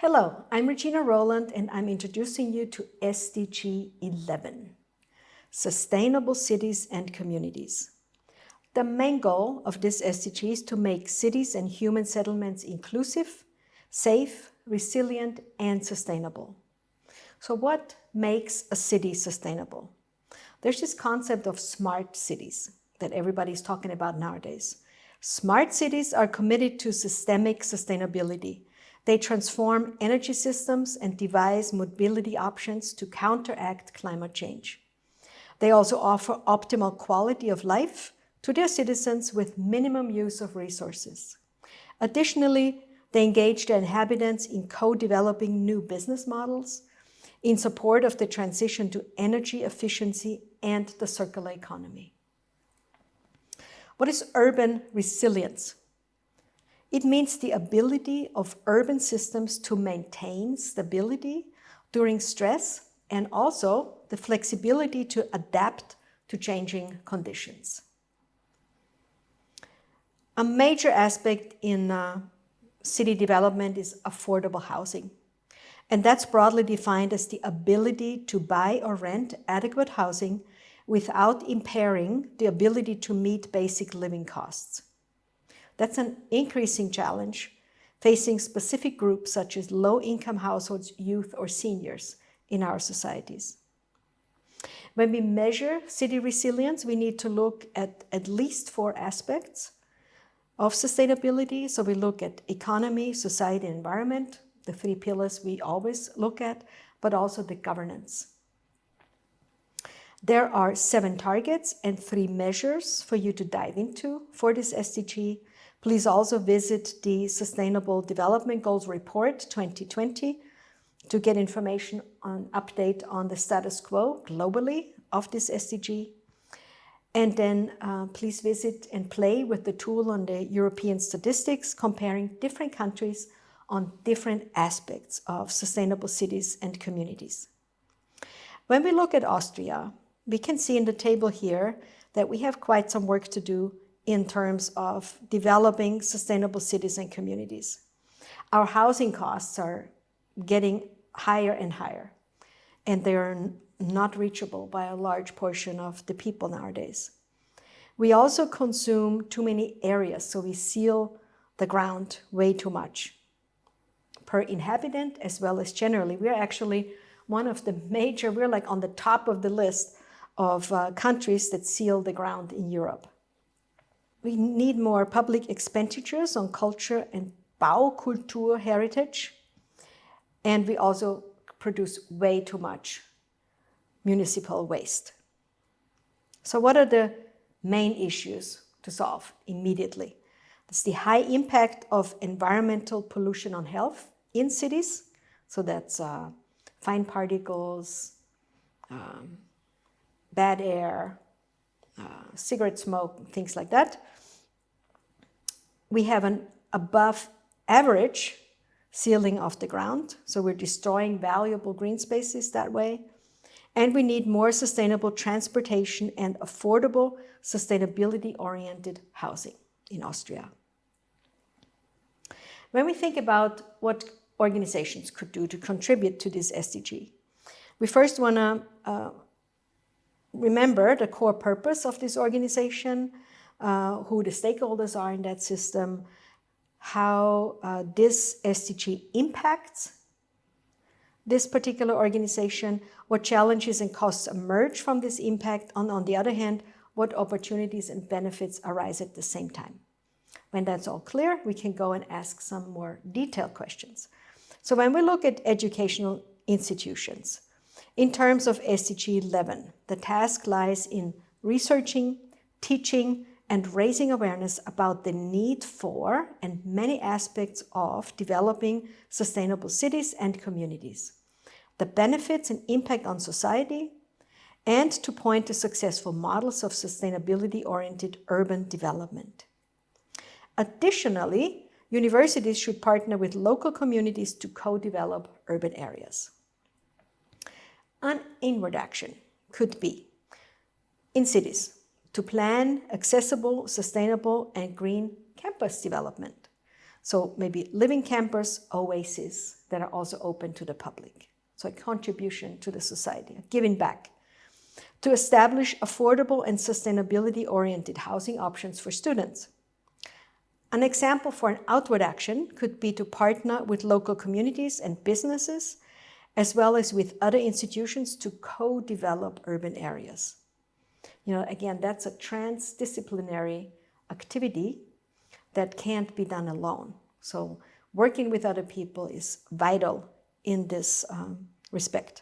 Hello, I'm Regina Rowland and I'm introducing you to SDG 11, Sustainable Cities and Communities. The main goal of this SDG is to make cities and human settlements inclusive, safe, resilient, and sustainable. So what makes a city sustainable? There's this concept of smart cities that everybody's talking about nowadays. Smart cities are committed to systemic sustainability. They transform energy systems and devise mobility options to counteract climate change. They also offer optimal quality of life to their citizens with minimum use of resources. Additionally, they engage their inhabitants in co-developing new business models in support of the transition to energy efficiency and the circular economy. What is urban resilience? It means the ability of urban systems to maintain stability during stress and also the flexibility to adapt to changing conditions. A major aspect in city development is affordable housing. And that's broadly defined as the ability to buy or rent adequate housing without impairing the ability to meet basic living costs. That's an increasing challenge facing specific groups such as low-income households, youth, or seniors in our societies. When we measure city resilience, we need to look at least 4 aspects of sustainability. So we look at economy, society, and environment, the 3 pillars we always look at, but also the governance. There are 7 targets and 3 measures for you to dive into for this SDG. Please also visit the Sustainable Development Goals Report 2020 to get information on update on the status quo globally of this SDG. And then please visit and play with the tool on the European statistics, comparing different countries on different aspects of sustainable cities and communities. When we look at Austria, we can see in the table here that we have quite some work to do in terms of developing sustainable cities and communities. Our housing costs are getting higher and higher, and they're not reachable by a large portion of the people nowadays. We also consume too many areas, so we seal the ground way too much per inhabitant as well as generally. We're actually one of the major, we're like on the top of the list of countries that seal the ground in Europe. We need more public expenditures on culture and Baukultur heritage. And we also produce way too much municipal waste. So what are the main issues to solve immediately? It's the high impact of environmental pollution on health in cities. So that's fine particles, bad air, cigarette smoke, things like that. We have an above average sealing of the ground, so we're destroying valuable green spaces that way. And we need more sustainable transportation and affordable, sustainability-oriented housing in Austria. When we think about what organizations could do to contribute to this SDG, we first want to remember the core purpose of this organization, who the stakeholders are in that system, how this SDG impacts this particular organization, what challenges and costs emerge from this impact, and on the other hand, what opportunities and benefits arise at the same time. When that's all clear, we can go and ask some more detailed questions. So when we look at educational institutions, in terms of SDG 11, the task lies in researching, teaching, and raising awareness about the need for and many aspects of developing sustainable cities and communities, the benefits and impact on society, and to point to successful models of sustainability-oriented urban development. Additionally, universities should partner with local communities to co-develop urban areas. An inward action could be, in cities, to plan accessible, sustainable, and green campus development. So maybe living campers, oases that are also open to the public. So a contribution to the society, giving back. To establish affordable and sustainability-oriented housing options for students. An example for an outward action could be to partner with local communities and businesses, as well as with other institutions to co-develop urban areas. Again, that's a transdisciplinary activity that can't be done alone. So working with other people is vital in this respect.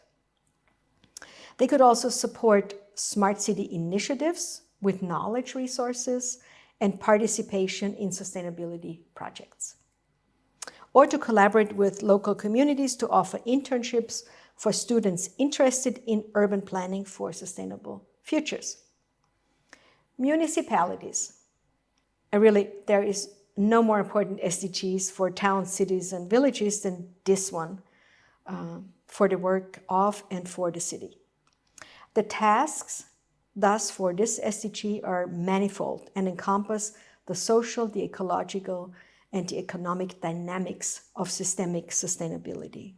They could also support smart city initiatives with knowledge resources and participation in sustainability projects. Or to collaborate with local communities to offer internships for students interested in urban planning for sustainable futures. Municipalities. There is no more important SDGs for towns, cities, and villages than this one for the work of and for the city. The tasks, thus, for this SDG are manifold and encompass the social, the ecological, and the economic dynamics of systemic sustainability.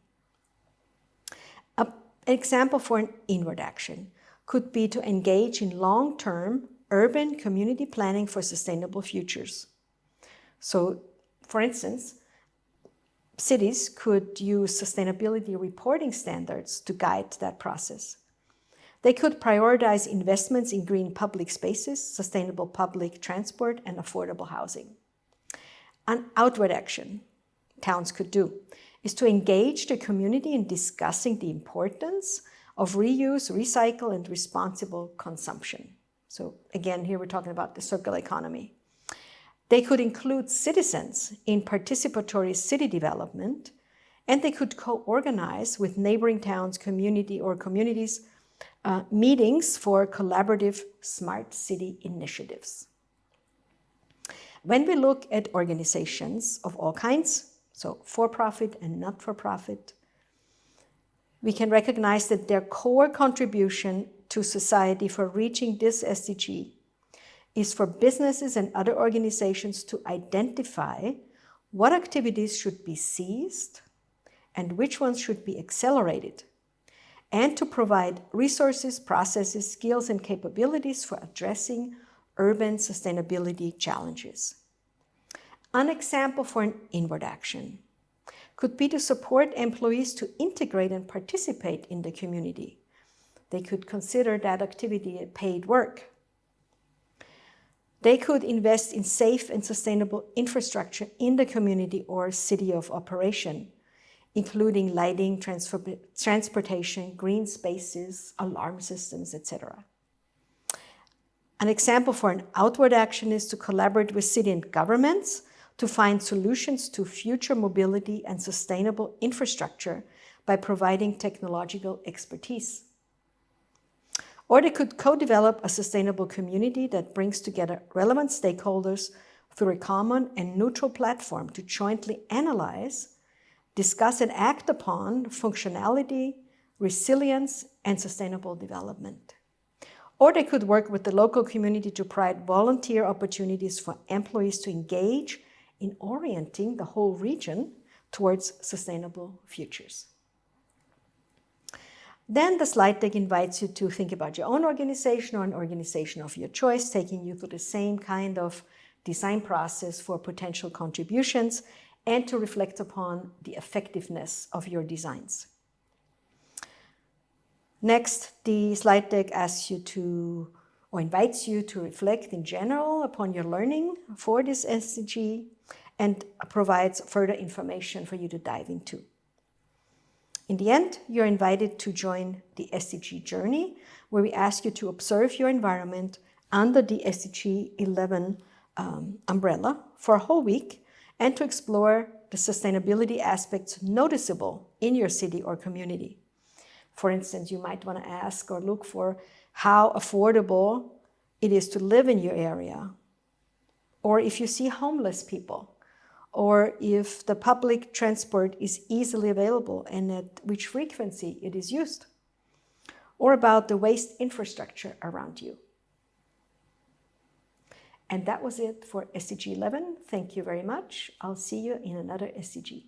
An example for an inward action could be to engage in long-term urban community planning for sustainable futures. So, for instance, cities could use sustainability reporting standards to guide that process. They could prioritize investments in green public spaces, sustainable public transport, and affordable housing. An outward action towns could do is to engage the community in discussing the importance of reuse, recycle, and responsible consumption. So again, here we're talking about the circular economy. They could include citizens in participatory city development, and they could co-organize with neighboring towns, communities, meetings for collaborative smart city initiatives. When we look at organizations of all kinds, so for-profit and not-for-profit, we can recognize that their core contribution to society for reaching this SDG is for businesses and other organizations to identify what activities should be seized and which ones should be accelerated, and to provide resources, processes, skills, and capabilities for addressing urban sustainability challenges. An example for an inward action could be to support employees to integrate and participate in the community. They could consider that activity paid work. They could invest in safe and sustainable infrastructure in the community or city of operation, including lighting, transportation, green spaces, alarm systems, etc. An example for an outward action is to collaborate with city and governments to find solutions to future mobility and sustainable infrastructure by providing technological expertise. Or they could co-develop a sustainable community that brings together relevant stakeholders through a common and neutral platform to jointly analyze, discuss, and act upon functionality, resilience, and sustainable development. Or they could work with the local community to provide volunteer opportunities for employees to engage in orienting the whole region towards sustainable futures. Then the slide deck invites you to think about your own organization or an organization of your choice, taking you through the same kind of design process for potential contributions and to reflect upon the effectiveness of your designs. Next, the slide deck asks you to, or invites you to reflect in general upon your learning for this SDG and provides further information for you to dive into. In the end, you're invited to join the SDG journey, where we ask you to observe your environment under the SDG 11 umbrella for a whole week and to explore the sustainability aspects noticeable in your city or community. For instance, you might want to ask or look for how affordable it is to live in your area, or if you see homeless people, or if the public transport is easily available and at which frequency it is used, or about the waste infrastructure around you. And that was it for SDG 11. Thank you very much. I'll see you in another SDG.